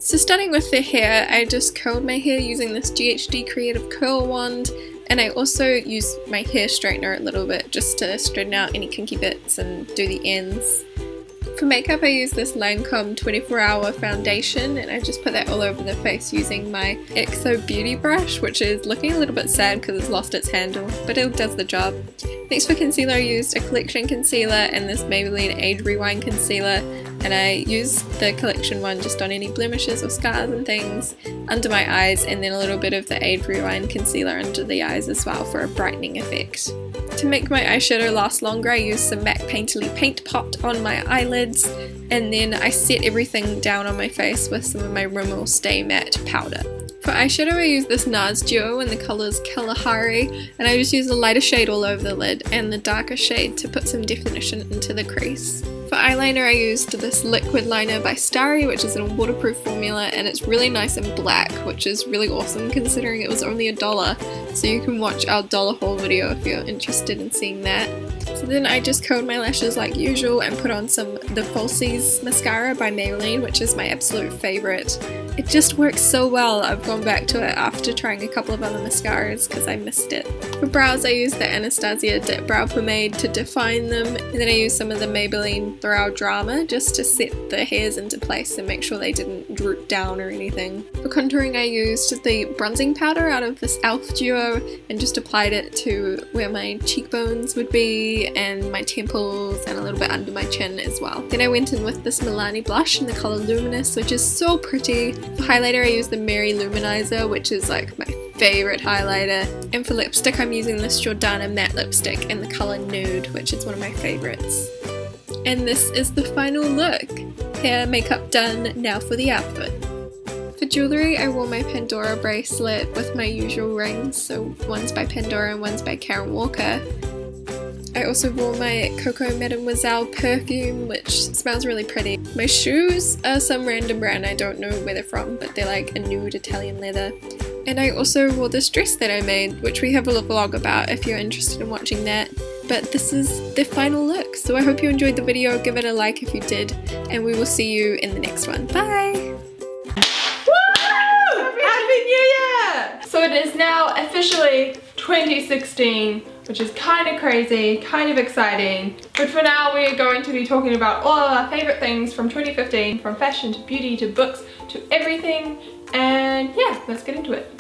So starting with the hair, I just curled my hair using this GHD Creative Curl Wand, and I also used my hair straightener a little bit just to straighten out any kinky bits and do the ends. For makeup I use this Lancome 24-hour foundation, and I just put that all over the face using my EXO beauty brush, which is looking a little bit sad because it's lost its handle, but it does the job. Next for concealer I used a Collection concealer and this Maybelline Age Rewind concealer, and I used the Collection one just on any blemishes or scars and things under my eyes, and then a little bit of the Age Rewind concealer under the eyes as well for a brightening effect. To make my eyeshadow last longer I used some MAC Painterly Paint Pot on my eyelids, and then I set everything down on my face with some of my Rimmel Stay Matte powder. For eyeshadow I used this NARS duo in the colours Kalahari, and I just used the lighter shade all over the lid and the darker shade to put some definition into the crease. For eyeliner I used this liquid liner by Starry, which is in a waterproof formula, and it's really nice and black, which is really awesome considering it was only $1, so you can watch our dollar haul video if you're interested in seeing that. So then I just curled my lashes like usual and put on the Falsies mascara by Maybelline, which is my absolute favourite. It just works so well. I've gone back to it after trying a couple of other mascaras because I missed it. For brows I used the Anastasia Dip Brow Pomade to define them, and then I used some of the Maybelline Brow Drama just to set the hairs into place and make sure they didn't droop down or anything. For contouring I used the bronzing powder out of this e.l.f. duo and just applied it to where my cheekbones would be and my temples and a little bit under my chin as well. Then I went in with this Milani blush in the colour Luminous, which is so pretty. For highlighter I used the Mary Luminizer, which is like my favourite highlighter. And for lipstick I'm using this Jordana matte lipstick in the colour Nude, which is one of my favourites. And this is the final look. Hair, makeup done, now for the outfit. For jewellery I wore my Pandora bracelet with my usual rings, so one's by Pandora and one's by Karen Walker. I also wore my Coco Mademoiselle perfume, which smells really pretty. My shoes are some random brand, I don't know where they're from, but they're like a nude Italian leather. And I also wore this dress that I made, which we have a vlog about if you're interested in watching that. But this is the final look, so I hope you enjoyed the video, give it a like if you did, and we will see you in the next one. Bye! Woo! Happy New Year! So it is now officially 2016, which is kind of crazy, kind of exciting. But for now we're going to be talking about all of our favourite things from 2015, from fashion to beauty to books to everything. And yeah, let's get into it.